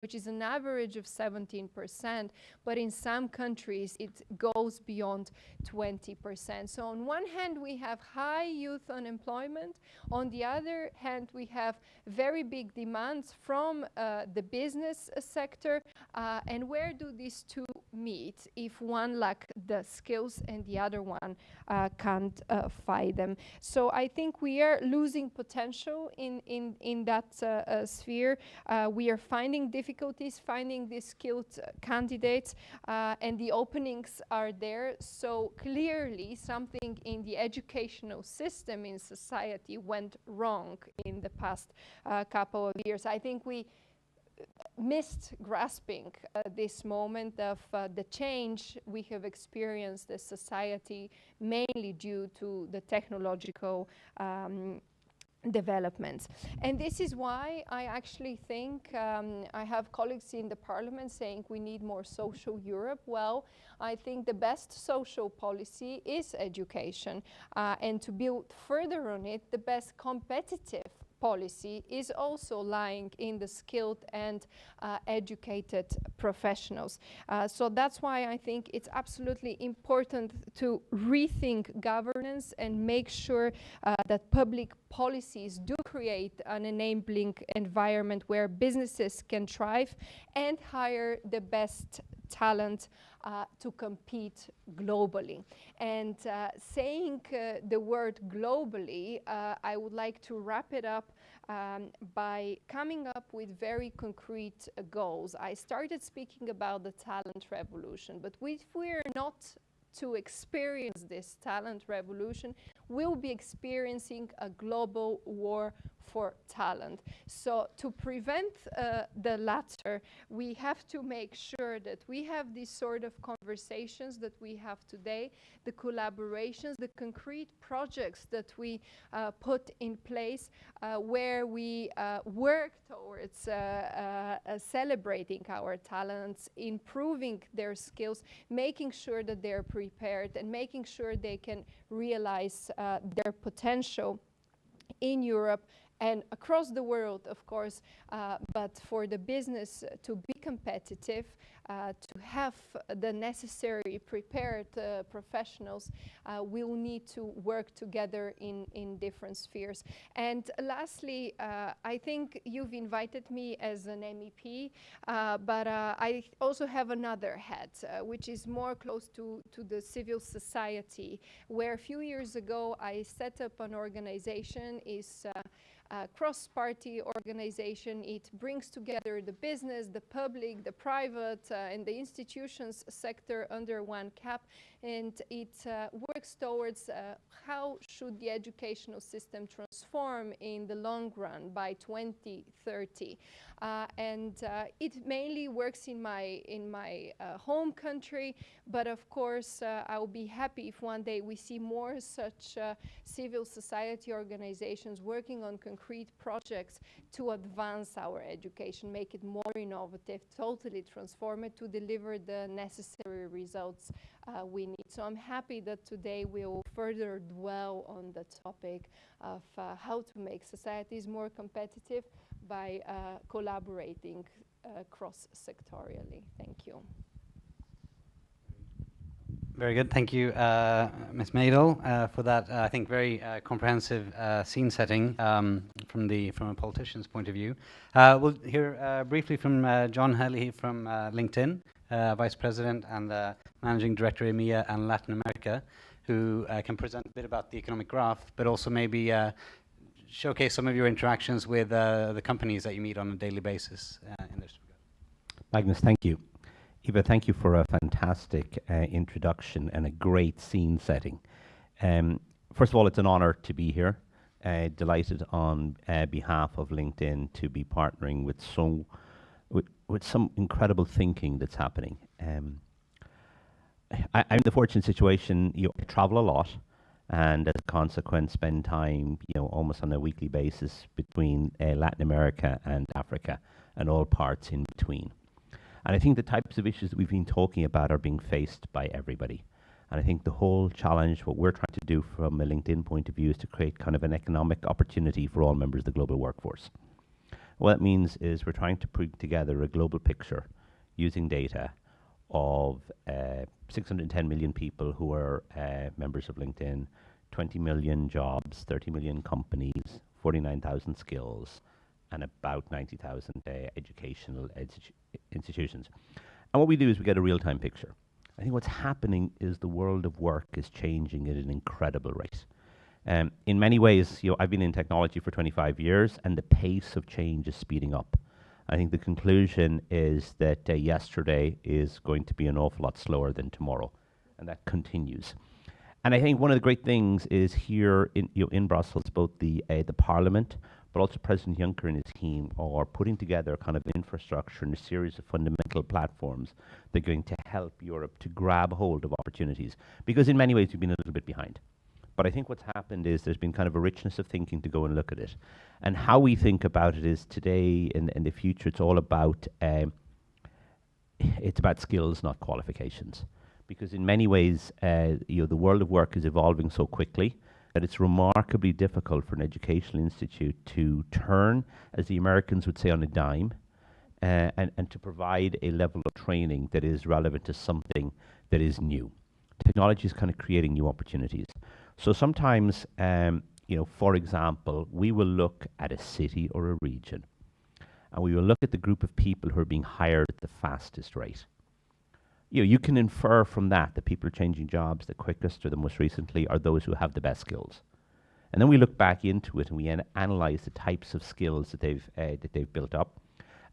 which is an average of 17%, but in some countries it goes beyond 20%. So on one hand, we have high youth unemployment. On the other hand, we have very big demands from the business sector. And where do these two meet if one lacks the skills and the other one can't find them? So I think we are losing potential in that sphere. We are finding difficulties finding these skilled candidates, and the openings are there. So clearly something in the educational system in society went wrong in the past couple of years. I think we missed grasping this moment of the change we have experienced as society, mainly due to the technological developments. And this is why I actually think I have colleagues in the parliament saying we need more social Europe. Well, I think the best social policy is education, and to build further on it, the best competitive policy is also lying in the skilled and educated professionals. So that's why I think it's absolutely important to rethink governance and make sure that public policies do create an enabling environment where businesses can thrive and hire the best talent to compete globally. And saying the word globally, I would like to wrap it up by coming up with very concrete goals. I started speaking about the talent revolution, but if we're not to experience this talent revolution, we'll be experiencing a global war for talent. So to prevent the latter, we have to make sure that we have these sort of conversations that we have today, the collaborations, the concrete projects that we put in place where we work towards celebrating our talents, improving their skills, making sure that they're prepared and making sure they can realize their potential in Europe and across the world, of course, but for the business to be competitive, to have the necessary prepared professionals, we'll need to work together in different spheres. And lastly, I think you've invited me as an MEP, but I also have another hat, which is more close to the civil society, where a few years ago I set up an organization, is cross-party organization. It brings together the business, the public, the private, and the institutions sector under one cap, and it works towards how should the educational system transform in the long run by 2030. And it mainly works in my home country, but of course I'll be happy if one day we see more such civil society organizations working on concrete projects to advance our education, make it more innovative, totally transform it to deliver the necessary results we need. So I'm happy that today we will further dwell on the topic of how to make societies more competitive by collaborating cross-sectorially. Thank you. Very good. Thank you, Ms. Madel, for that, I think, very comprehensive scene setting from a politician's point of view. We'll hear briefly from John Hurley from LinkedIn, Vice President and Managing Director EMEA and Latin America, who can present a bit about the economic graph, but also maybe showcase some of your interactions with the companies that you meet on a daily basis in this regard. Magnus, thank you. Eva, thank you for a fantastic introduction and a great scene setting. First of all, it's an honor to be here. Delighted on behalf of LinkedIn to be partnering with some incredible thinking that's happening. I'm in the fortunate situation, I travel a lot, and as a consequence spend time, almost on a weekly basis between Latin America and Africa and all parts in between. And I think the types of issues that we've been talking about are being faced by everybody. And I think the whole challenge, what we're trying to do from a LinkedIn point of view, is to create kind of an economic opportunity for all members of the global workforce. What that means is we're trying to put together a global picture using data of 610 million people who are members of LinkedIn, 20 million jobs, 30 million companies, 49,000 skills, and about 90,000 educational institutions. And what we do is we get a real-time picture. I think what's happening is the world of work is changing at an incredible rate. In many ways, I've been in technology for 25 years, and the pace of change is speeding up. I think the conclusion is that yesterday is going to be an awful lot slower than tomorrow, and that continues. And I think one of the great things is here in Brussels, both the Parliament, but also President Juncker and his team are putting together kind of infrastructure and a series of fundamental platforms that are going to help Europe to grab hold of opportunities. Because in many ways, we've been a little bit behind. But I think what's happened is there's been kind of a richness of thinking to go and look at it. And how we think about it is today and in the future, it's all about, it's about skills, not qualifications. Because in many ways, the world of work is evolving so quickly that it's remarkably difficult for an educational institute to turn, as the Americans would say, on a dime, and to provide a level of training that is relevant to something that is new. Technology is kind of creating new opportunities. So sometimes, for example, we will look at a city or a region, and we will look at the group of people who are being hired at the fastest rate. You can infer from that people are changing jobs the quickest or the most recently are those who have the best skills. And then we look back into it and we analyze the types of skills that they've built up.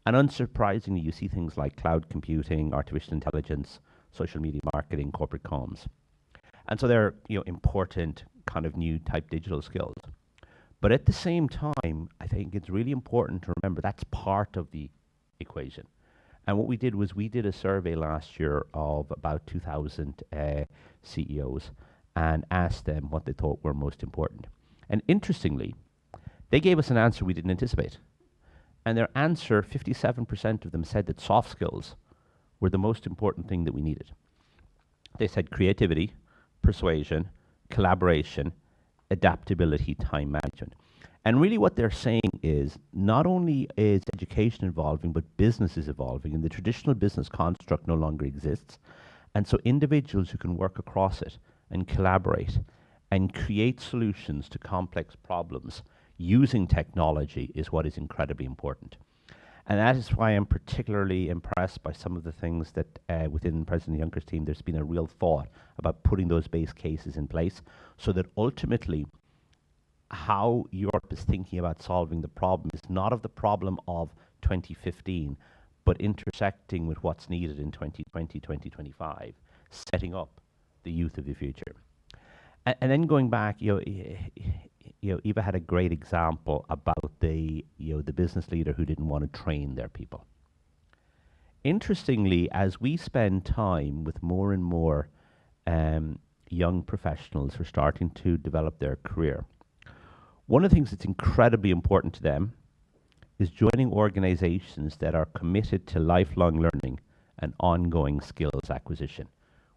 And unsurprisingly, you see things like cloud computing, artificial intelligence, social media marketing, corporate comms. And so they're important kind of new type digital skills. But at the same time, I think it's really important to remember that's part of the equation. And what we did was we did a survey last year of about 2,000 CEOs and asked them what they thought were most important. And interestingly, they gave us an answer we didn't anticipate. And their answer, 57% of them said that soft skills were the most important thing that we needed. They said creativity, persuasion, collaboration, adaptability, time management. And really what they're saying is not only is education evolving, but business is evolving, and the traditional business construct no longer exists. And so individuals who can work across it and collaborate and create solutions to complex problems using technology is what is incredibly important. And that is why I'm particularly impressed by some of the things that within President Juncker's team, there's been a real thought about putting those base cases in place so that ultimately how Europe is thinking about solving the problem is not of the problem of 2015, but intersecting with what's needed in 2020, 2025, setting up the youth of the future. And then going back, Eva had a great example about the business leader who didn't want to train their people. Interestingly, as we spend time with more and more young professionals who are starting to develop their career, one of the things that's incredibly important to them is joining organizations that are committed to lifelong learning and ongoing skills acquisition.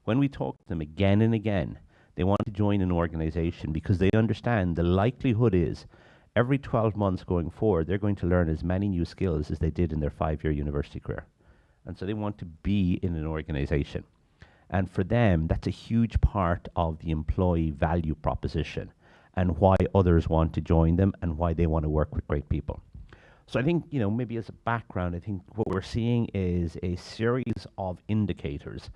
When we talk to them again and again, they want to join an organization because they understand the likelihood is every 12 months going forward, they're going to learn as many new skills as they did in their 5-year university career. And so they want to be in an organization. And for them, that's a huge part of the employee value proposition and why others want to join them and why they want to work with great people. So I think, maybe as a background, I think what we're seeing is a series of indicators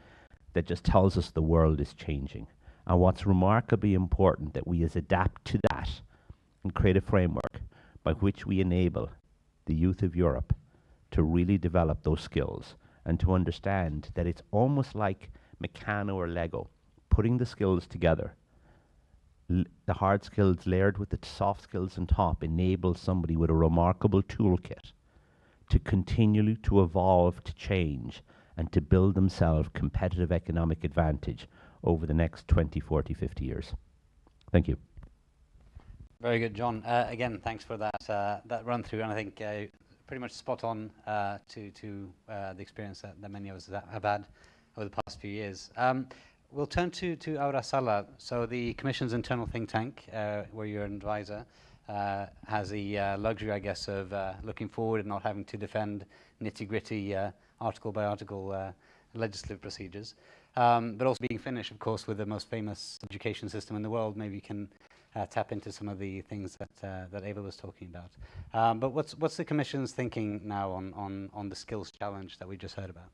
that just tells us the world is changing. And what's remarkably important that we adapt to that and create a framework by which we enable the youth of Europe to really develop those skills and to understand that it's almost like Meccano or Lego, putting the skills together. The hard skills layered with the soft skills on top enables somebody with a remarkable toolkit to continually to evolve, to change, and to build themselves competitive economic advantage over the next 20, 40, 50 years. Thank you. Very good, John. Again, thanks for that run through, and I think pretty much spot on to the experience that many of us have had over the past few years. We'll turn to Aura Sala, so the Commission's internal think tank, where you're an advisor. has the luxury, I guess, of looking forward and not having to defend nitty-gritty article by article legislative procedures. But also being Finnish, of course, with the most famous education system in the world, maybe you can tap into some of the things that Eva was talking about. But what's the Commission's thinking now on the skills challenge that we just heard about?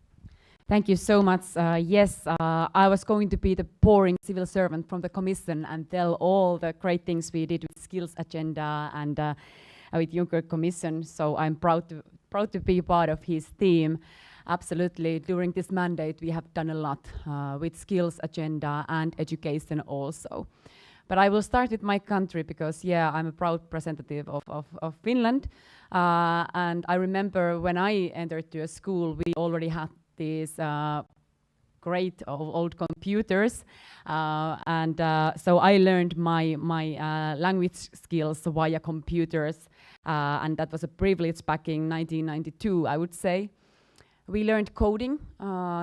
Thank you so much. Yes, I was going to be the boring civil servant from the Commission and tell all the great things we did with skills agenda and with Juncker Commission. So I'm proud to be part of his team. Absolutely, during this mandate we have done a lot with skills agenda and education also. But I will start with my country because, yeah, I'm a proud representative of Finland. And I remember when I entered to a school, we already had these great old computers. So I learned my language skills via computers. And that was a privilege back in 1992, I would say. We learned coding.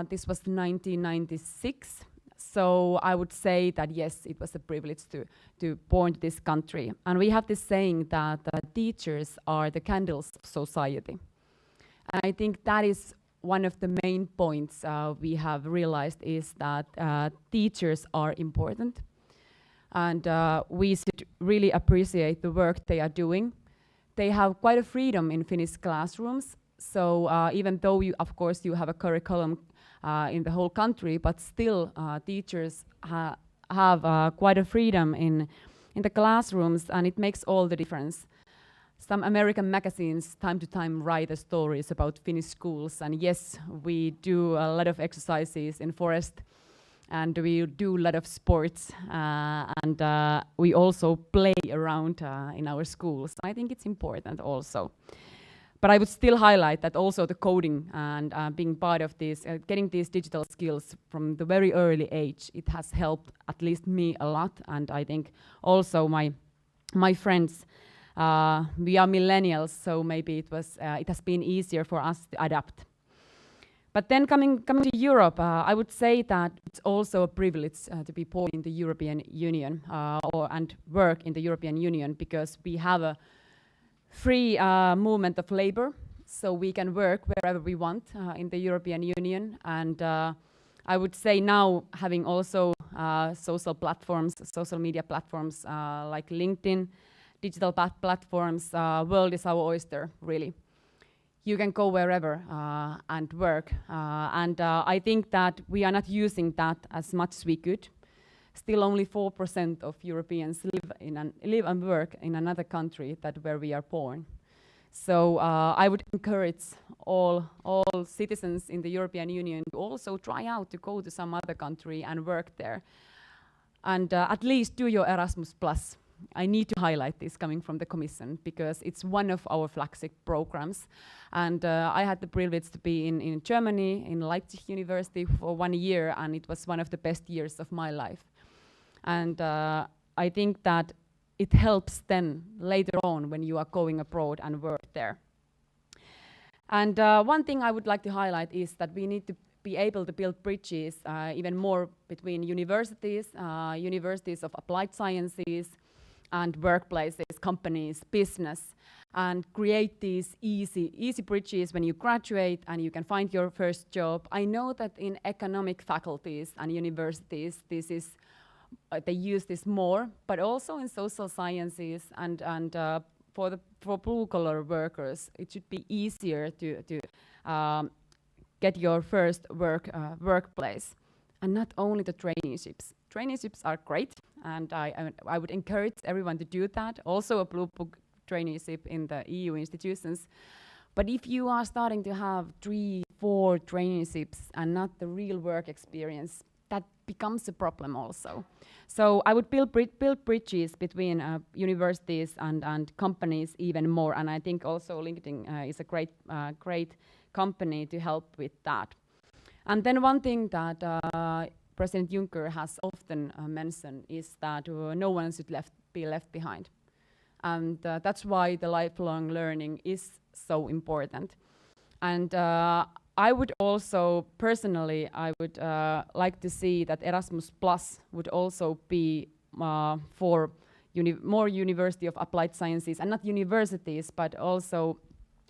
This was 1996. So I would say that yes, it was a privilege to born to this country. And we have this saying that teachers are the candles of society. And I think that is one of the main points we have realized is that teachers are important. And we should really appreciate the work they are doing. They have quite a freedom in Finnish classrooms. So even though of course you have a curriculum in the whole country, but still teachers have quite a freedom in the classrooms, and it makes all the difference. Some American magazines time to time write stories about Finnish schools, and yes, we do a lot of exercises in forest, and we do a lot of sports, and we also play around in our schools. I think it's important also. But I would still highlight that also the coding and being part of this, getting these digital skills from the very early age, it has helped at least me a lot, and I think also my friends. We are millennials, so maybe it has been easier for us to adapt. But then coming to Europe, I would say that it's also a privilege to be born in the European Union and work in the European Union, because we have a free movement of labor, so we can work wherever we want in the European Union. And I would say now, having also social media platforms like LinkedIn, digital platforms, world is our oyster, really. You can go wherever and work. I think that we are not using that as much as we could. Still only 4% of Europeans live and work in another country than where we are born. So I would encourage all citizens in the European Union to also try out to go to some other country and work there. And at least do your Erasmus+. I need to highlight this coming from the Commission, because it's one of our flagship programs. And I had the privilege to be in Germany, in Leipzig University for 1 year, and it was one of the best years of my life. And I think that it helps then later on when you are going abroad and work there. And one thing I would like to highlight is that we need to be able to build bridges even more between universities, universities of applied sciences, and workplaces, companies, business, and create these easy bridges when you graduate and you can find your first job. I know that in economic faculties and universities, they use this more, but also in social sciences and for blue-collar workers, it should be easier to get your first workplace. And not only the traineeships. Traineeships are great, and I would encourage everyone to do that. Also a Blue Book traineeship in the EU institutions. But if you are starting to have 3-4 traineeships and not the real work experience, that becomes a problem also. So I would build bridges between universities and companies even more, and I think also LinkedIn is a great company to help with that. And then one thing that President Juncker has often mentioned is that no one should be left behind. And that's why the lifelong learning is so important. And I would also, personally, I would like to see that Erasmus Plus would also be for more University of Applied Sciences, and not universities, but also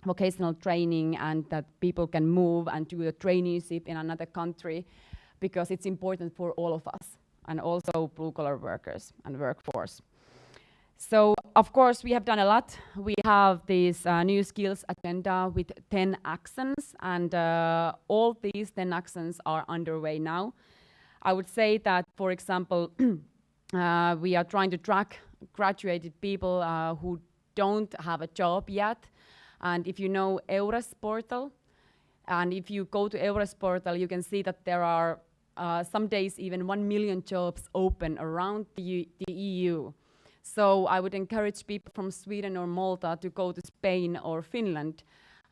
vocational training, and that people can move and do a traineeship in another country, because it's important for all of us, and also blue-collar workers and workforce. So, of course, we have done a lot. We have this new skills agenda with 10 actions, and all these 10 actions are underway now. I would say that, for example, we are trying to track graduated people who don't have a job yet. And if you know EURES portal, and if you go to EURES portal, you can see that there are some days even 1 million jobs open around the EU. So I would encourage people from Sweden or Malta to go to Spain or Finland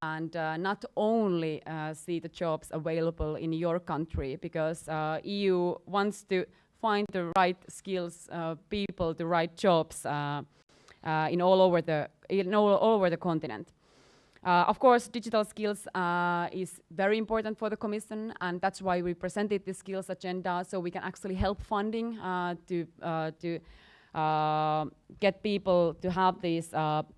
and not only see the jobs available in your country, because EU wants to find the right skills, people, the right jobs in all over the continent. Of course, digital skills is very important for the Commission, and that's why we presented the skills agenda, so we can actually help funding to get people to have these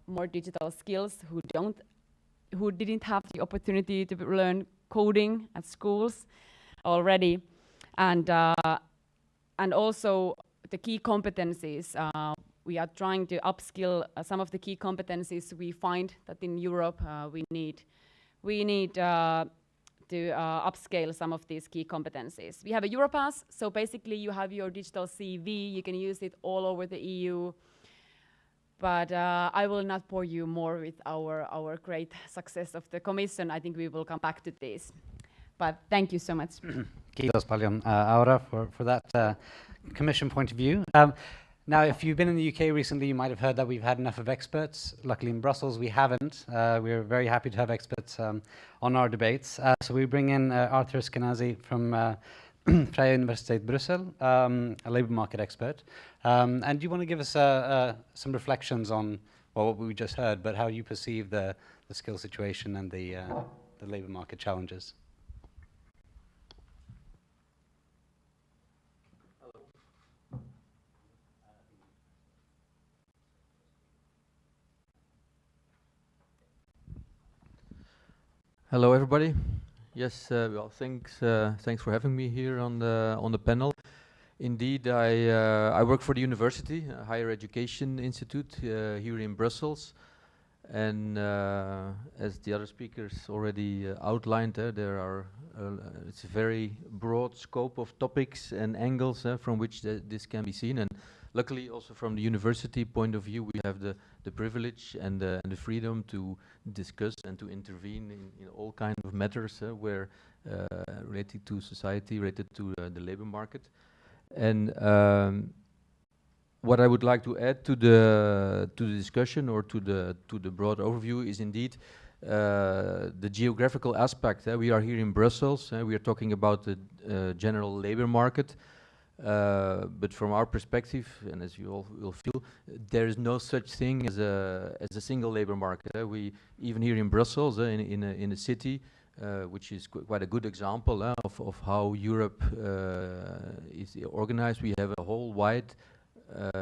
more digital skills who didn't have the opportunity to learn coding at schools already, and also the key competencies. We are trying to upskill some of the key competencies we find that in Europe we need to upscale some of these key competencies. We have a Europass, so basically you have your digital CV, you can use it all over the EU. But I will not bore you more with our great success of the Commission. I think we will come back to this. But thank you so much. Kiitos paljon, Aura, for that Commission point of view. Now, if you've been in the UK recently, you might have heard that we've had enough of experts. Luckily in Brussels, we haven't. We're very happy to have experts on our debates. So we bring in Arthur Skenazy from Vrije Universiteit Brussel, a labour market expert. And do you want to give us some reflections on what we just heard, but how you perceive the skill situation and the labour market challenges? Hello, everybody. Yes, well, thanks for having me here on the panel. Indeed, I work for the university, a higher education institute here in Brussels, and as the other speakers already outlined, there are it's a very broad scope of topics and angles from which this can be seen. And luckily, also from the university point of view, we have the privilege and the freedom to discuss and to intervene in all kinds of matters where related to society, related to the labor market. And what I would like to add to the discussion or to the broad overview is indeed the geographical aspect. We are here in Brussels. We are talking about the general labor market. But from our perspective, and as you all will feel, there is no such thing as a single labor market. We even here in Brussels, in a city, which is quite a good example of how Europe is organized. We have a whole wide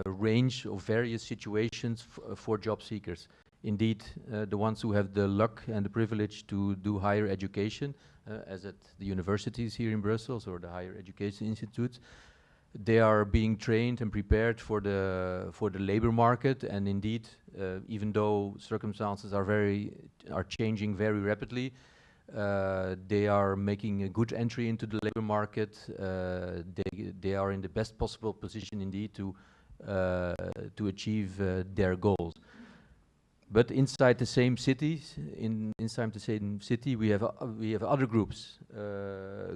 range of various situations for job seekers. Indeed, the ones who have the luck and the privilege to do higher education, as at the universities here in Brussels or the higher education institutes, they are being trained and prepared for the labor market. And indeed, even though circumstances are changing very rapidly, they are making a good entry into the labor market. They are in the best possible position indeed to achieve their goals. But inside the same cities, inside the same city, we have other groups,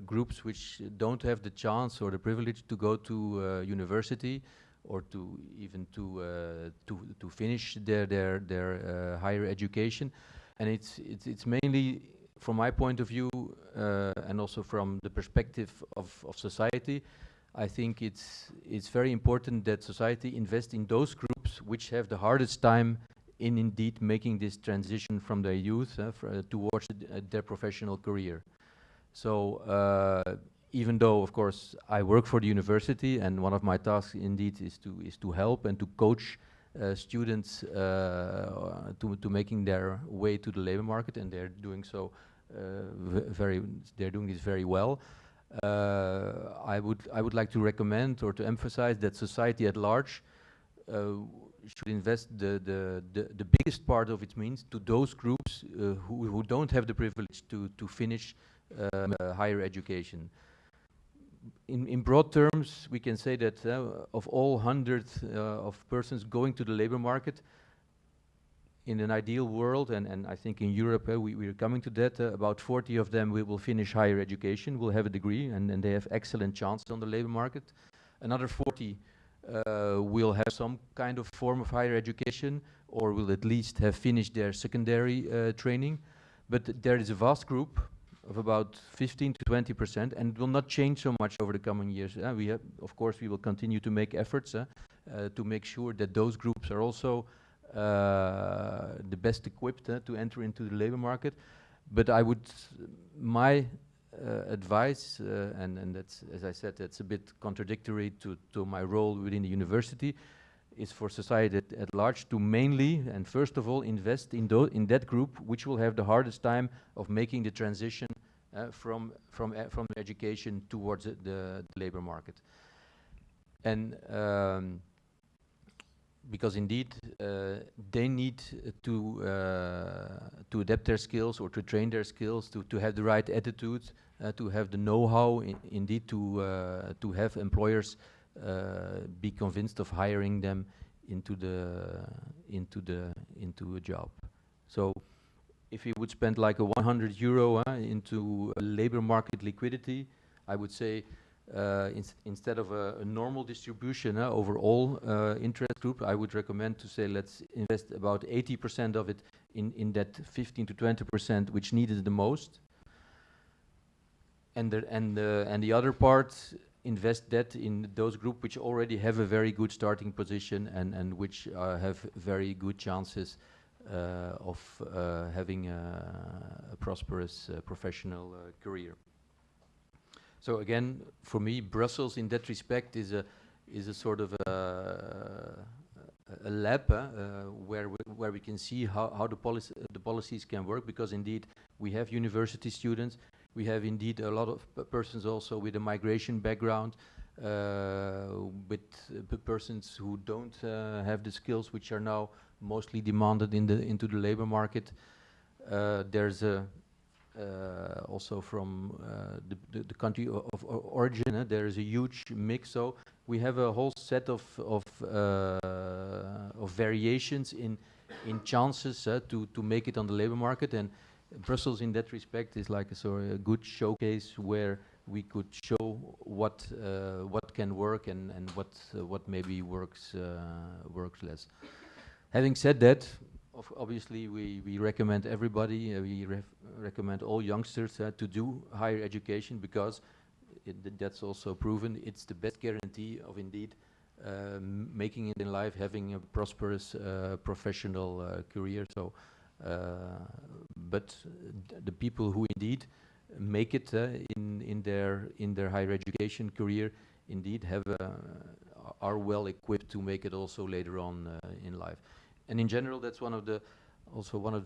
groups which don't have the chance or the privilege to go to university or to even to finish their higher education, and it's mainly, from my point of view, and also from the perspective of society, I think it's very important that society invest in those groups which have the hardest time in indeed making this transition from their youth towards their professional career. So even though, of course, I work for the university, and one of my tasks indeed is to help and to coach students to making their way to the labor market, and they're doing so they're doing this very well. I would like to recommend or to emphasize that society at large should invest the biggest part of its means to those groups who don't have the privilege to finish higher education. In broad terms, we can say that of all 100 of persons going to the labor market, in an ideal world, and I think in Europe we are coming to that, about 40 of them will finish higher education, will have a degree, and they have excellent chances on the labor market. Another 40 will have some kind of form of higher education, or will at least have finished their secondary training. But there is a vast group of about 15 to 20%, and it will not change so much over the coming years. Of course, we will continue to make efforts to make sure that those groups are also the best equipped to enter into the labor market. But my advice, and that's, as I said, that's a bit contradictory to my role within the university, is for society at large to mainly and first of all invest in that group which will have the hardest time of making the transition from education towards the labor market. And because indeed they need to adapt their skills or to train their skills, to have the right attitudes, to have the know-how, indeed to have employers be convinced of hiring them into a job. So if you would spend like a 100 euro into labor market liquidity, I would say instead of a normal distribution over all interest group, I would recommend to say let's invest about 80% of it in that 15 to 20% which needed the most, and the other part invest that in those groups which already have a very good starting position and which have very good chances of having a prosperous professional career. So again, for me, Brussels in that respect is a sort of a lab where we can see how the policies can work, because indeed we have university students, we have indeed a lot of persons also with a migration background, with persons who don't have the skills which are now mostly demanded into the labor market. There's also from the country of origin, there is a huge mix. So we have a whole set of variations in chances to make it on the labor market, and Brussels in that respect is like a good showcase where we could show what can work and what maybe works less. Having said that, obviously we recommend everybody, we recommend all youngsters to do higher education, because that's also proven it's the best guarantee of indeed making it in life, having a prosperous professional career. So, but the people who indeed make it in their higher education career indeed are well equipped to make it also later on in life. And in general, that's one of the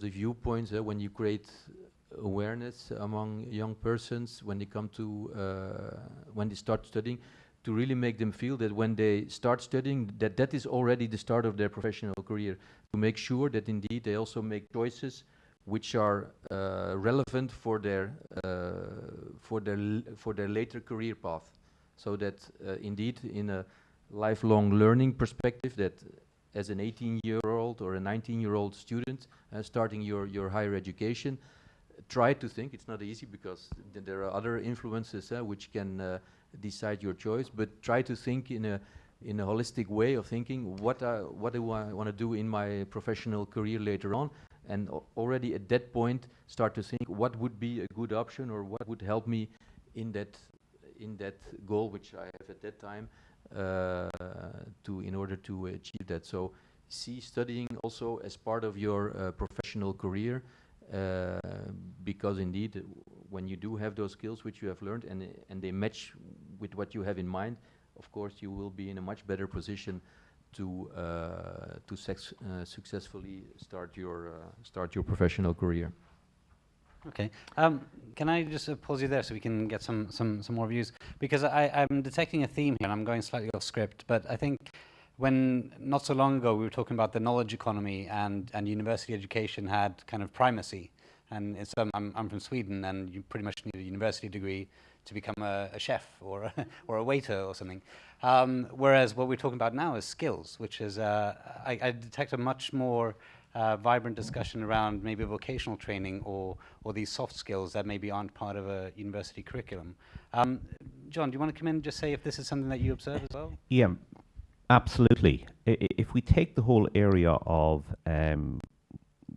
viewpoints when you create awareness among young persons when they come to when they start studying, to really make them feel that when they start studying, that is already the start of their professional career. To make sure that indeed they also make choices which are relevant for their later career path, so that indeed in a lifelong learning perspective, that as an 18-year-old or a 19-year-old student starting your higher education, try to think, it's not easy because there are other influences which can decide your choice, but try to think in a holistic way of thinking, what do I want to do in my professional career later on, and already at that point start to think what would be a good option or what would help me in that goal which I have at that time, in order to achieve that. So see studying also as part of your professional career, because indeed when you do have those skills which you have learned and they match with what you have in mind, of course you will be in a much better position to successfully start your professional career. Okay. Can I just pause you there so we can get some more views? Because I'm detecting a theme here, and I'm going slightly off script, but I think when not so long ago we were talking about the knowledge economy and university education had kind of primacy. And it's, I'm from Sweden, and you pretty much need a university degree to become a chef or or a waiter or something. Whereas what we're talking about now is skills, which is, I detect a much more vibrant discussion around maybe vocational training or these soft skills that maybe aren't part of a university curriculum. John, do you want to come in and just say if this is something that you observe as well? Yeah, absolutely. If we take the whole area of,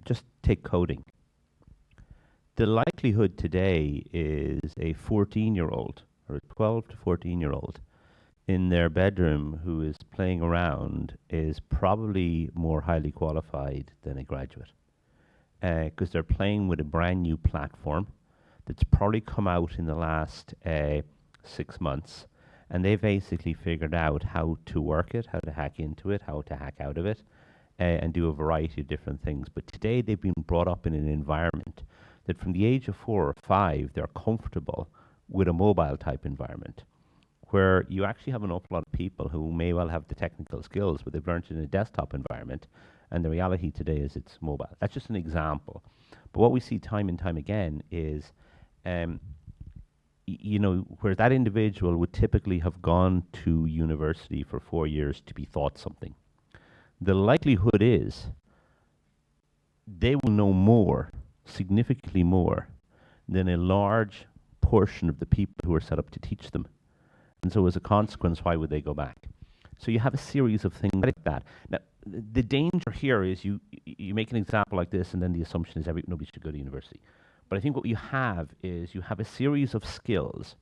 just take coding, the likelihood today is a 14-year-old or a 12 to 14-year-old in their bedroom who is playing around is probably more highly qualified than a graduate, because they're playing with a brand new platform that's probably come out in the last 6 months, and they've basically figured out how to work it, how to hack into it, how to hack out of it, and do a variety of different things. But today they've been brought up in an environment that from the age of 4 or 5, they're comfortable with a mobile type environment, where you actually have an awful lot of people who may well have the technical skills, but they've learned it in a desktop environment, and the reality today is it's mobile. That's just an example. But what we see time and time again is, you know, where that individual would typically have gone to university for 4 years to be taught something, the likelihood is they will know more, significantly more, than a large portion of the people who are set up to teach them. And so as a consequence, why would they go back? So you have a series of things like that. Now, the danger here is you make an example like this, and then the assumption is nobody should go to university. But I think what you have is you have a series of skills,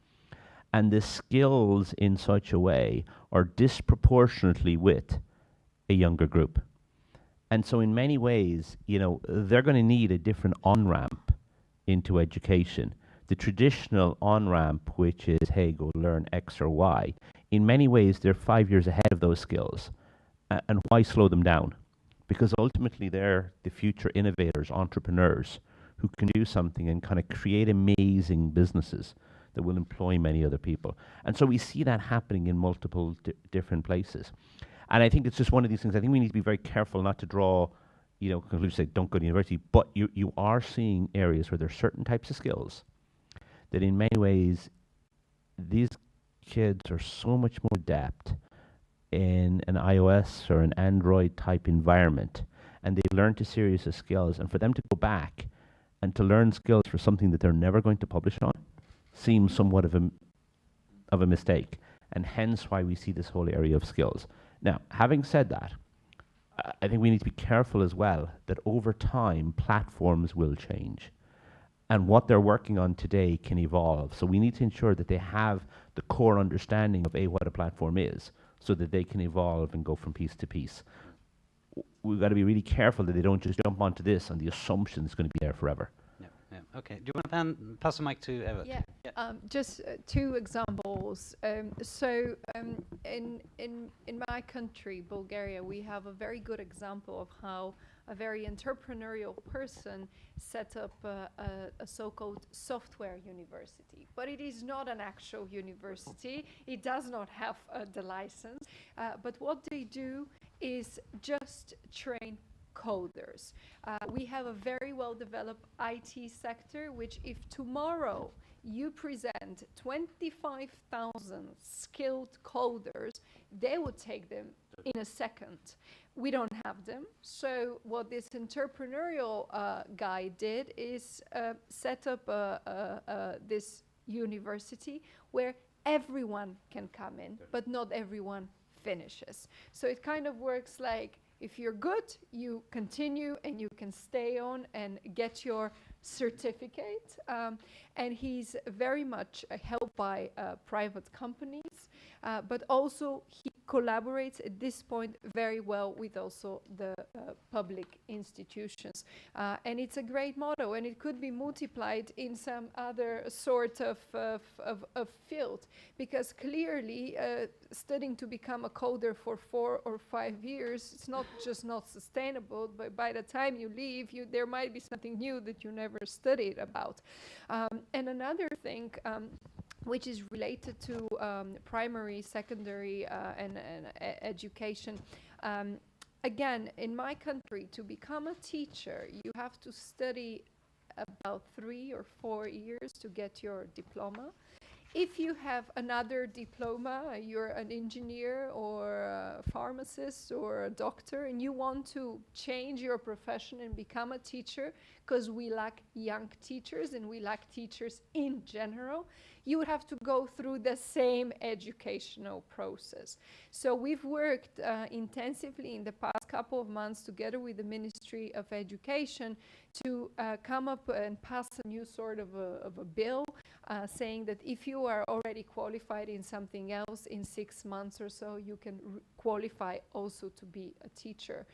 and the skills in such a way are disproportionately with a younger group. And so in many ways, you know, they're going to need a different on-ramp into education. The traditional on-ramp, which is, hey, go learn X or Y, in many ways, they're 5 years ahead of those skills. And why slow them down? Because ultimately, they're the future innovators, entrepreneurs, who can do something and kind of create amazing businesses that will employ many other people. And so we see that happening in multiple different places. And I think it's just one of these things. I think we need to be very careful not to draw, you know, conclusions, say, don't go to university. But you are seeing areas where there are certain types of skills that in many ways, these kids are so much more adept in an iOS or an Android type environment, and they've learned a series of skills, and for them to go back and to learn skills for something that they're never going to publish on seems somewhat of a mistake, and hence why we see this whole area of skills. Now, having said that, I think we need to be careful as well that over time platforms will change, and what they're working on today can evolve. So we need to ensure that they have the core understanding of what a platform is, so that they can evolve and go from piece to piece. We've got to be really careful that they don't just jump onto this and the assumption it's going to be there forever. Yeah. Okay. Do you want to pass the mic to Evert? Yeah. Just 2 examples. In my country, Bulgaria, we have a very good example of how a very entrepreneurial person set up a so-called software university. But it is not an actual university. It does not have the license. But what they do is just train coders. We have a very well-developed IT sector, which if tomorrow you present 25,000 skilled coders, they would take them in a second. We don't have them. So what this entrepreneurial guy did is set up this university where everyone can come in, but not everyone finishes. So it kind of works like, if you're good, you continue and you can stay on and get your certificate. And he's very much helped by private companies. but also he collaborates at this point very well with also the public institutions. And it's a great motto, and it could be multiplied in some other sort of field, because clearly studying to become a coder for 4 or 5 years, it's not just not sustainable, but by the time you leave, there might be something new that you never studied about. And another thing, which is related to primary, secondary, and education. Again, in my country, to become a teacher, you have to study about 3 or 4 years to get your diploma. If you have another diploma, you're an engineer or a pharmacist or a doctor, and you want to change your profession and become a teacher, because we lack young teachers and we lack teachers in general, you would have to go through the same educational process. So we've worked intensively in the past couple of months together with the Ministry of Education to come up and pass a new sort of a bill saying that if you are already qualified in something else, in 6 months or so, you can qualify also to be a teacher.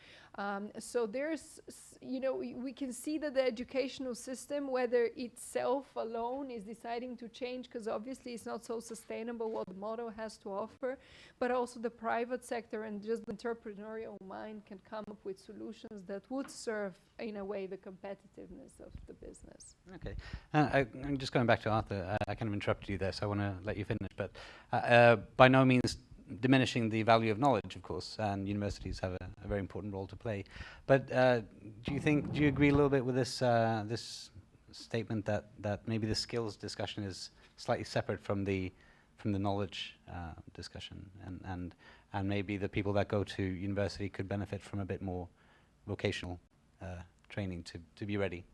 So there's, we can see that the educational system, whether itself alone is deciding to change, because obviously it's not so sustainable what the model has to offer, but also the private sector and just the entrepreneurial mind can come up with solutions that would serve, in a way, the competitiveness of the business. Okay. I'm just going back to Arthur. I kind of interrupted you there, so I want to let you finish. But by no means diminishing the value of knowledge, of course, and universities have a very important role to play. But do you agree a little bit with this this statement that maybe the skills discussion is slightly separate from the knowledge discussion, and maybe the people that go to university could benefit from a bit more vocational training to be ready?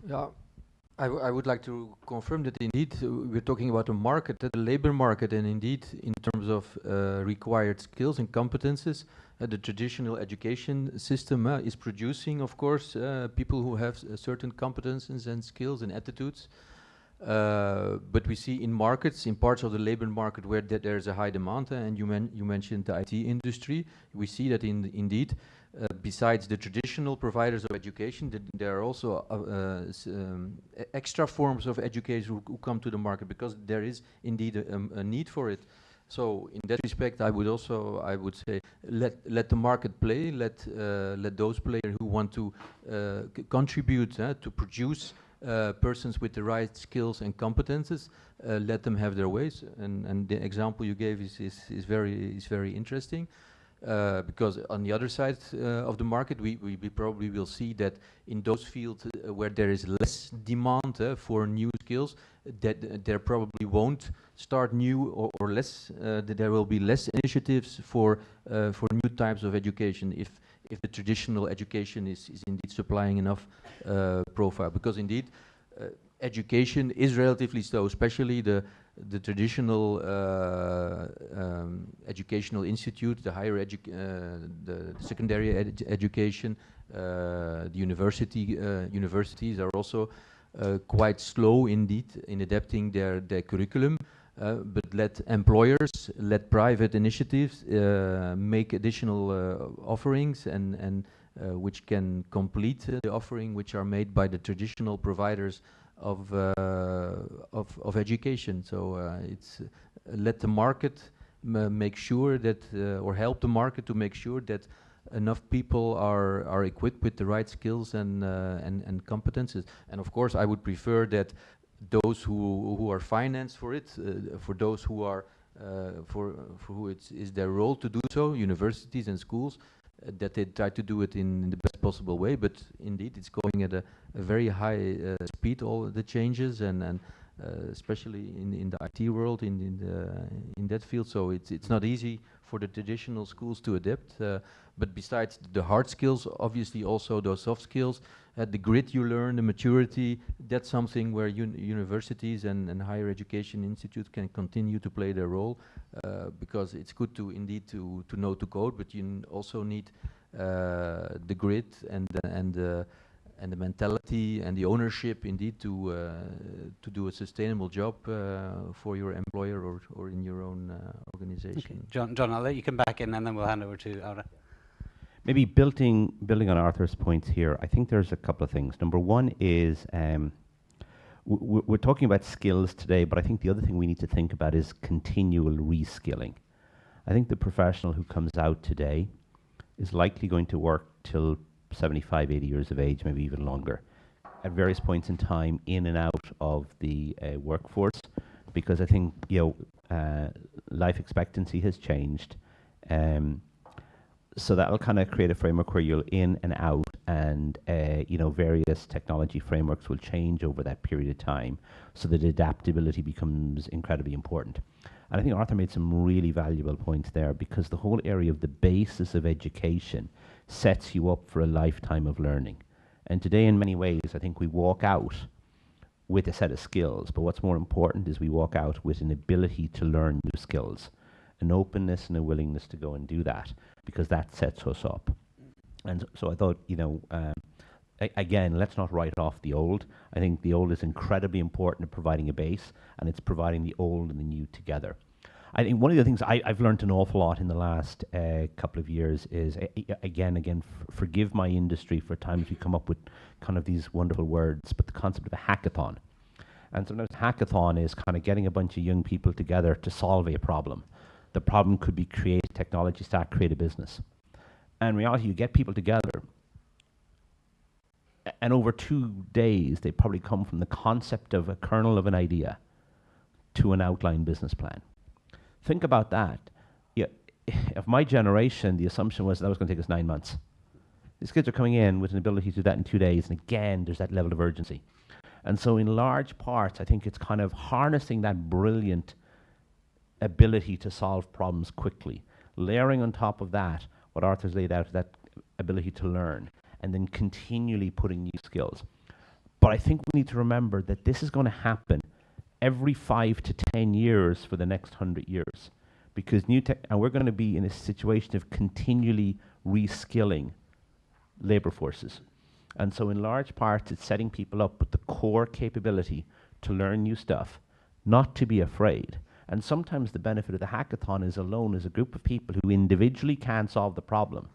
Yeah, I would like to confirm that indeed we're talking about a market, the labor market, and indeed in terms of required skills and competences, the traditional education system is producing, of course, people who have certain competences and skills and attitudes. But we see in markets, in parts of the labor market where there's a high demand, and you mentioned the IT industry, we see that indeed, besides the traditional providers of education, there are also extra forms of education who come to the market, because there is indeed a need for it. So in that respect, I would say let the market play, let those players who want to contribute to produce persons with the right skills and competences, let them have their ways. And the example you gave is very interesting. Because on the other side of the market, we probably will see that in those fields where there is less demand for new skills, that there probably won't start new or less. That there will be less initiatives for new types of education if the traditional education is indeed supplying enough profile. Because indeed, education is relatively slow, especially the traditional educational institute, the higher the secondary education, the universities are also quite slow indeed in adapting their curriculum. But let employers, let private initiatives make additional offerings and which can complete the offering which are made by the traditional providers of education. So it's let the market make sure that, or help the market to make sure that enough people are equipped with the right skills and competences. And of course, I would prefer that those who are financed for it, for those who are for who it is their role to do so, universities and schools, that they try to do it in the best possible way. But indeed, it's going at a very high speed, all the changes, and especially in the IT world, in that field. So it's not easy for the traditional schools to adapt. But besides the hard skills, obviously also those soft skills, the grit you learn, the maturity, that's something where universities and higher education institutes can continue to play their role, because it's good to indeed to know to code, but you also need the grit and and the mentality and the ownership indeed to do a sustainable job for your employer or in your own organization. Okay. John, I'll let you come back in and then we'll hand over to Aura. Maybe building on Arthur's points here, I think there's a couple of things. Number one is we're talking about skills today, but I think the other thing we need to think about is continual reskilling. I think the professional who comes out today is likely going to work till 75, 80 years of age, maybe even longer, at various points in time in and out of the workforce, because I think life expectancy has changed. So that'll kind of create a framework where you'll in and out, and various technology frameworks will change over that period of time, so that adaptability becomes incredibly important. And I think Arthur made some really valuable points there, because the whole area of the basis of education sets you up for a lifetime of learning. And today, in many ways, I think we walk out with a set of skills, but what's more important is we walk out with an ability to learn new skills, an openness and a willingness to go and do that, because that sets us up. And so I thought, again, let's not write off the old. I think the old is incredibly important at providing a base, and it's providing the old and the new together. I think one of the things I've learned an awful lot in the last couple of years is, forgive my industry for times we come up with kind of these wonderful words, but the concept of a hackathon. And sometimes hackathon is kind of getting a bunch of young people together to solve a problem. The problem could be create a technology stack, create a business. And in reality, you get people together, and over 2 days, they probably come from the concept of a kernel of an idea to an outline business plan. Think about that. Of my generation, the assumption was that was going to take us 9 months. These kids are coming in with an ability to do that in 2 days, and again, there's that level of urgency. And so in large parts, I think it's kind of harnessing that brilliant ability to solve problems quickly, layering on top of that what Arthur's laid out, that ability to learn, and then continually putting new skills. But I think we need to remember that this is going to happen every 5 to 10 years for the next 100 years, because and we're going to be in a situation of continually reskilling labor forces. And so in large part, it's setting people up with the core capability to learn new stuff, not to be afraid. And sometimes the benefit of the hackathon is alone as a group of people who individually can't solve the problem,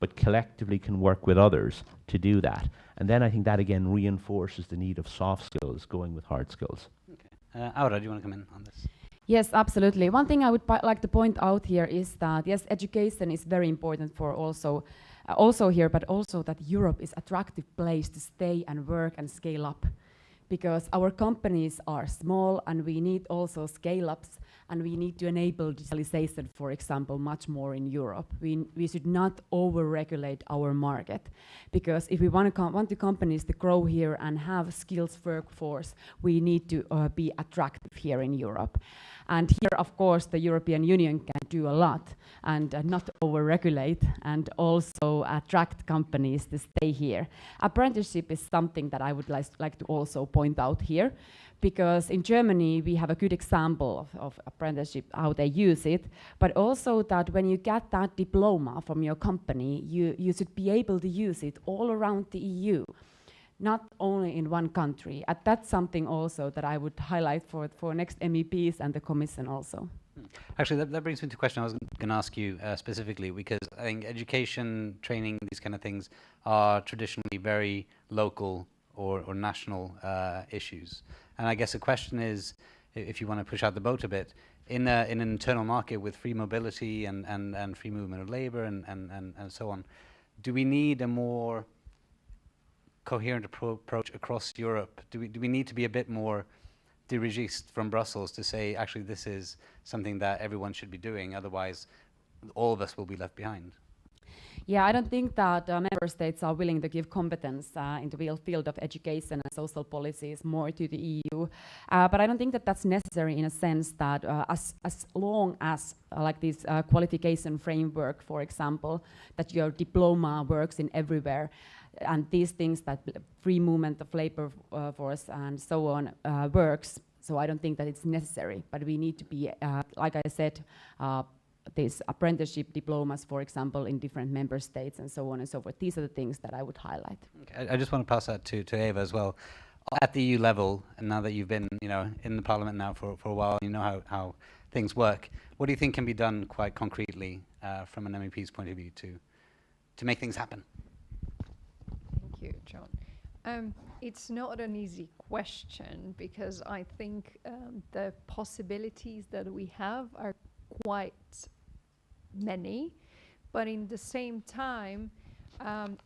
but collectively can work with others to do that. And then I think that again reinforces the need of soft skills going with hard skills. Okay. Aura, do you want to come in on this? Yes, absolutely. One thing I would like to point out here is that, yes, education is very important for also here, but also that Europe is an attractive place to stay and work and scale up. Because our companies are small, and we need also scale-ups, and we need to enable digitalization, for example, much more in Europe. We should not over-regulate our market, because if we want the companies to grow here and have skills workforce, we need to be attractive here in Europe. And here, of course, the European Union can do a lot and not over-regulate, and also attract companies to stay here. Apprenticeship is something that I would like to also point out here, because in Germany we have a good example of apprenticeship, how they use it, but also that when you get that diploma from your company, you should be able to use it all around the EU, not only in one country. And that's something also that I would highlight for next MEPs and the Commission also. Actually, that brings me to a question I was going to ask you specifically, because I think education, training, these kind of things are traditionally very local or national issues. And I guess the question is, if you want to push out the boat a bit, in an internal market with free mobility and free movement of labor and so on, do we need a more coherent approach across Europe? Do we need to be a bit more dirigiste from Brussels to say, actually, this is something that everyone should be doing, otherwise all of us will be left behind? Yeah, I don't think that member states are willing to give competence in the field of education and social policies more to the EU. But I don't think that that's necessary, in a sense that as long as like this qualification framework, for example, that your diploma works in everywhere, and these things that free movement of labor force and so on works. So I don't think that it's necessary, but we need to be, like I said, these apprenticeship diplomas, for example, in different member states and so on and so forth. These are the things that I would highlight. Okay, I just want to pass that to Eva as well. At the EU level, and now that you've been, in the Parliament now for a while, you know how things work. What do you think can be done quite concretely from an MEP's point of view to make things happen? Thank you, John. It's not an easy question because I think the possibilities that we have are quite many, but in the same time,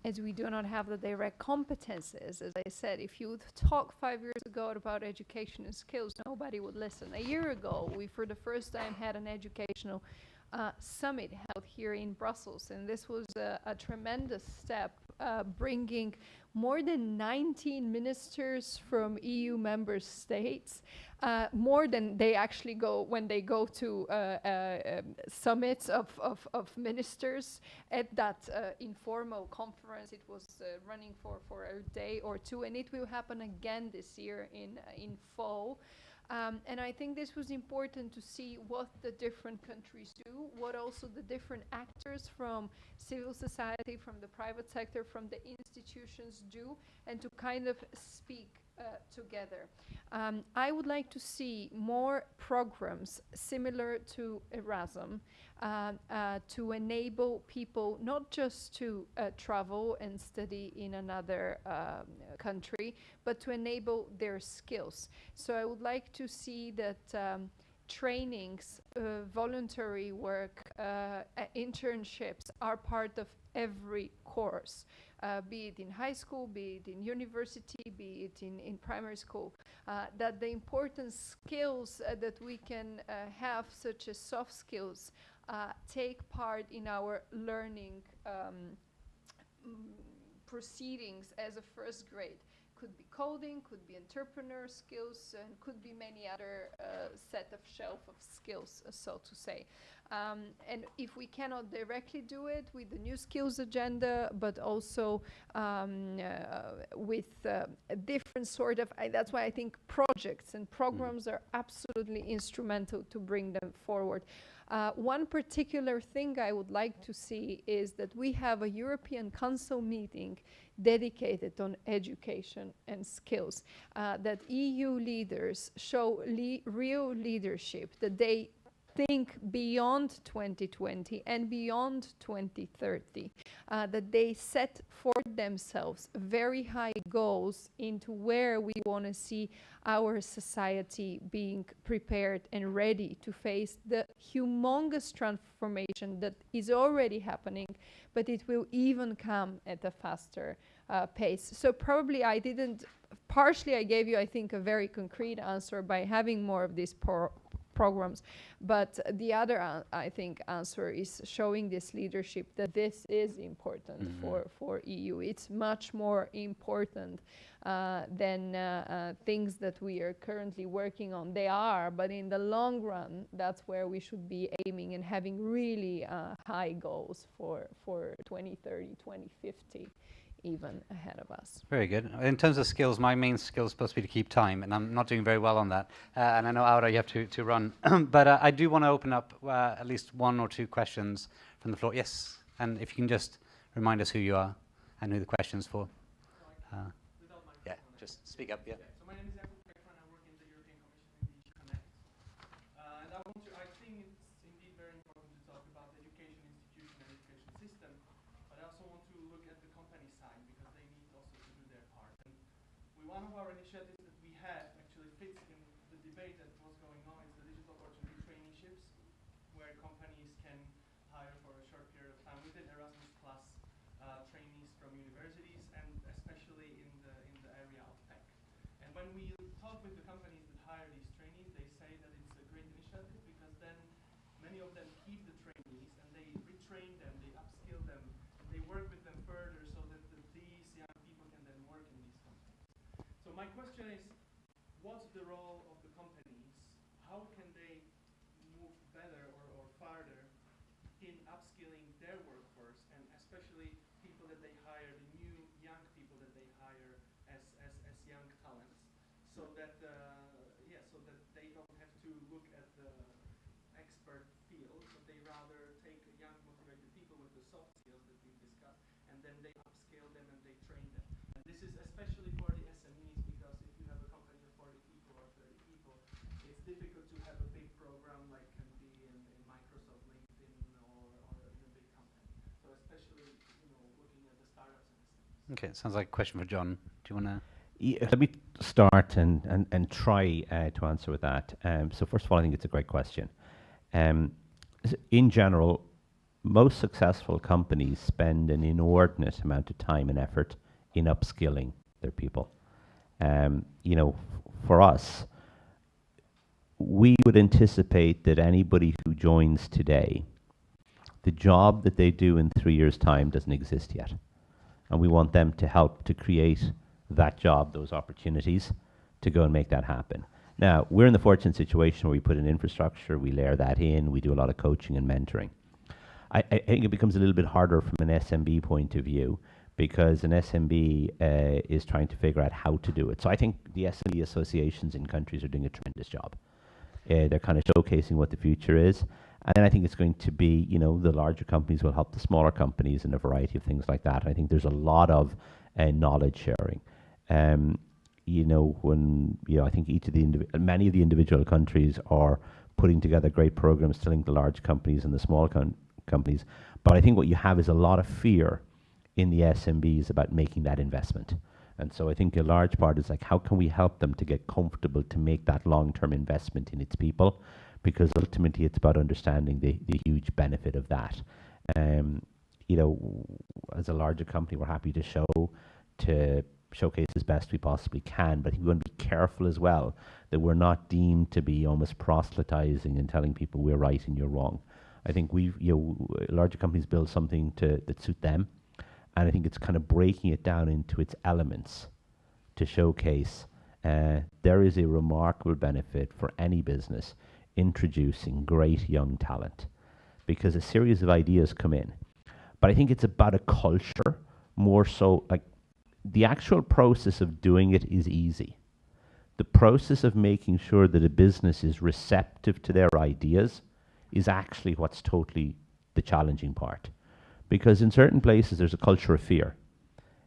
as we do not have the direct competences, as I said, if you talk 5 years ago about education and skills, nobody would listen. A year ago, we for the first time had an educational summit held here in Brussels, and this was a tremendous step, bringing more than 19 ministers from EU member states, more than they actually go when they go to summits of ministers at that informal conference. It was running for a day or two, and it will happen again this year in fall. And I think this was important to see what the different countries do, what also the different actors from civil society, from the private sector, from the institutions do, and to kind of speak together. I would like to see more programs similar to Erasmus to enable people not just to travel and study in another country, but to enable their skills. So I would like to see that trainings, voluntary work, internships are part of every course. Be it in high school, be it in university, be it in primary school, that the important skills that we can have, such as soft skills, take part in our learning proceedings as a first grade. Could be coding, could be entrepreneur skills, and could be many other set of shelf of skills, so to say. And if we cannot directly do it with the new skills agenda, but also with a different sort of, that's why I think projects and programs are absolutely instrumental to bring them forward. One particular thing I would like to see is that we have a European Council meeting dedicated on education and skills, that EU leaders show real leadership, that they think beyond 2020 and beyond 2030, that they set for themselves very high goals into where we want to see our society being prepared and ready to face the humongous transformation that is already happening, but it will even come at a faster pace. So probably partially I gave you, I think, a very concrete answer by having more of these programs, but the other I think answer is showing this leadership that this is important for EU. It's much more important than things that we are currently working on. They are, but in the long run, that's where we should be aiming and having really high goals for 2030, 2050. Even ahead of us. Very good. In terms of skills, my main skill is supposed to be to keep time, and I'm not doing very well on that. And I know, Aura, you have to run. But I do want to open up at least one or two questions from the floor. Yes, and if you can just remind us who you are and who the question's for. Yeah, just speak up, yeah. So my name is Jakub Pekman, I work in the European Commission in DG Connect. And I think it's indeed very important to talk about the education institution and education system, but I also want to look at the company side because they need also to do their part. And one of our initiatives that we have actually fits in the debate that was going on is the digital opportunity traineeships, where companies can hire for a short period of time within Erasmus Plus trainees from universities, and especially in the area of tech. And when we talk with the companies that hire these trainees, they say that it's a great initiative because then many of them keep the trainees and they retrain them, they upskill them, and they work with them further so that these young people can then work in these companies. So my question is, what's the role of the companies? How can they move better or farther in upskilling their workforce, and especially people that they hire, the new young people that they hire as young talents, so that so that they don't have to look at the expert field, but they rather take young motivated people with the soft skills that we've discussed, and then they upscale them and they train them. And this is especially for the SMEs, because if you have a company of 40 people or 30 people, it's difficult to have a big program like can be in Microsoft, LinkedIn, or in a big company. So especially, looking at the startups and SMEs. Okay, sounds like a question for John. Do you want to? Yeah, let me start and try to answer with that. So first of all, I think it's a great question. In general, most successful companies spend an inordinate amount of time and effort in upskilling their people. For us, we would anticipate that anybody who joins today, the job that they do in 3 years' time doesn't exist yet. And we want them to help to create that job, those opportunities, to go and make that happen. Now, we're in the fortunate situation where we put in infrastructure, we layer that in, we do a lot of coaching and mentoring. I think it becomes a little bit harder from an SMB point of view, because an SMB is trying to figure out how to do it. So I think the SMB associations in countries are doing a tremendous job. They're kind of showcasing what the future is. And then I think it's going to be, the larger companies will help the smaller companies in a variety of things like that. And I think there's a lot of knowledge sharing. I think many of the individual countries are putting together great programs to link the large companies and the small companies. But I think what you have is a lot of fear in the SMBs about making that investment. And so I think a large part is like, how can we help them to get comfortable to make that long-term investment in its people? Because ultimately it's about understanding the huge benefit of that. As a larger company, we're happy to showcase as best we possibly can, but we want to be careful as well that we're not deemed to be almost proselytizing and telling people we're right and you're wrong. I think larger companies build something that suit them, and I think it's kind of breaking it down into its elements to showcase there is a remarkable benefit for any business introducing great young talent, because a series of ideas come in. But I think it's about a culture more so. Like, the actual process of doing it is easy. The process of making sure that a business is receptive to their ideas is actually what's totally the challenging part. Because in certain places there's a culture of fear,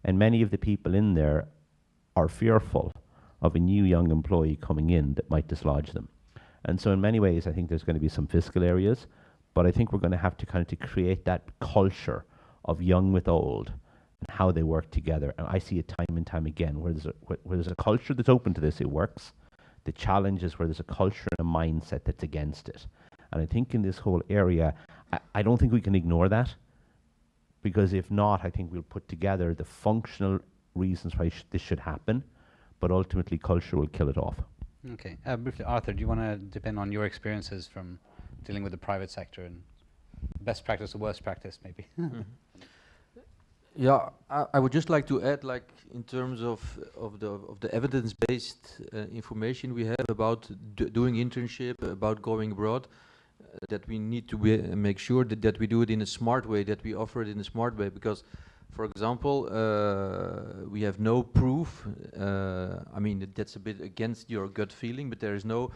and many of the people in there are fearful of a new young employee coming in that might dislodge them. And so in many ways I think there's going to be some fiscal areas, but I think we're going to have to kind of to create that culture of young with old and how they work together. And I see it time and time again, where there's a culture that's open to this, it works. The challenge is where there's a culture and a mindset that's against it. And I think in this whole area, I don't think we can ignore that, because if not, I think we'll put together the functional reasons why this should happen, but ultimately culture will kill it off. Okay. Briefly, Arthur, do you want to depend on your experiences from dealing with the private sector and best practice or worst practice, maybe? Yeah, I would just like to add, like, in terms of the evidence-based information we have about doing internship, about going abroad, that we need to make sure that we do it in a smart way, that we offer it in a smart way. Because, for example, we have no proof. That's a bit against your gut feeling, but there is no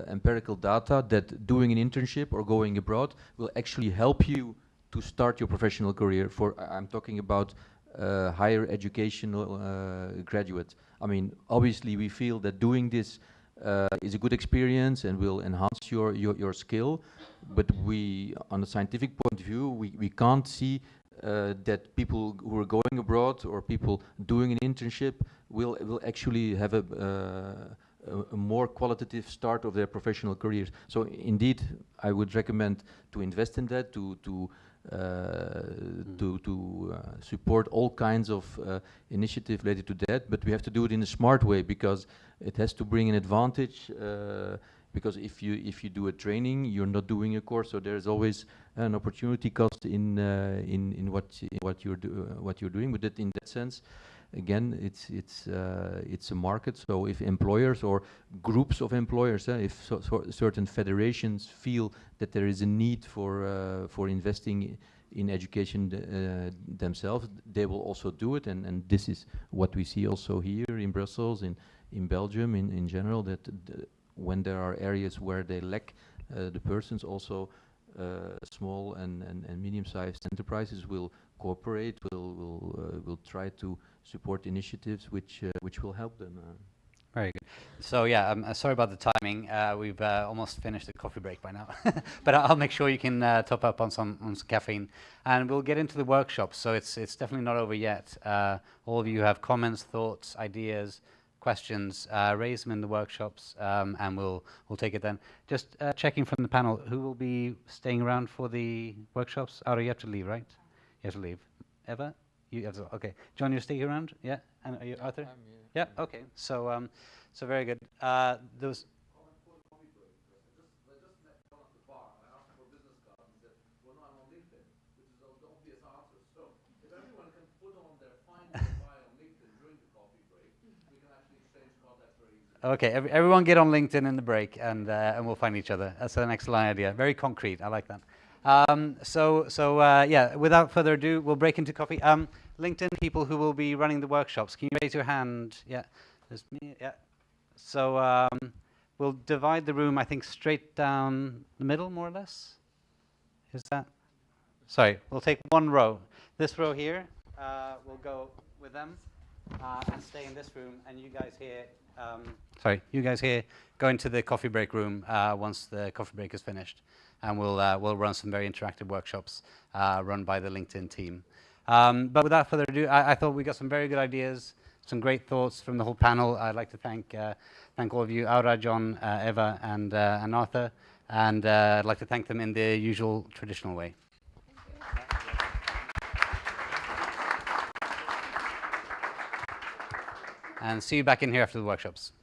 empirical data that doing an internship or going abroad will actually help you to start your professional career. I'm talking about higher educational graduates. Obviously we feel that doing this is a good experience and will enhance your skill, but we, on a scientific point of view, we can't see that people who are going abroad or people doing an internship will actually have a more qualitative start of their professional careers. So indeed, I would recommend to invest in that, to support all kinds of initiative related to that, but we have to do it in a smart way, because it has to bring an advantage. Because if you do a training, you're not doing a course, so there's always an opportunity cost in what you're doing. But that, in that sense, again, it's a market. So if employers or groups of employers, if certain federations feel that there is a need for investing in education themselves, they will also do it. And this is what we see also here in Brussels, in Belgium, in general, that when there are areas where they lack the persons, also small and medium-sized enterprises will cooperate, will try to support initiatives which will help them. Very good. So yeah, sorry about the timing. We've almost finished the coffee break by now, but I'll make sure you can top up on some caffeine, and we'll get into the workshop. So it's definitely not over yet. All of you have comments, thoughts, ideas, questions. Raise them in the workshops, and we'll take it then. Just checking from the panel, who will be staying around for the workshops? Aura, you have to leave, right? You have to leave. Eva, you have to. Okay. John, you stay around? Yeah. And are you Arthur? Yeah. Okay. So so very good. Those. Okay, everyone get on LinkedIn in the break, and we'll find each other. That's an excellent idea. Very concrete. I like that. Yeah, without further ado, we'll break into coffee. LinkedIn people who will be running the workshops, can you raise your hand? Yeah, there's me. Yeah. So we'll divide the room, I think, straight down the middle, more or less. Is that? Sorry, we'll take one row. This row here, we'll go with them and stay in this room, and you guys here. You guys here go into the coffee break room once the coffee break is finished, and we'll run some very interactive workshops run by the LinkedIn team. But without further ado, I thought we got some very good ideas, some great thoughts from the whole panel. I'd like to thank all of you, Aura, John, Eva, and Arthur, and I'd like to thank them in the usual traditional way. And see you back in here after the workshops.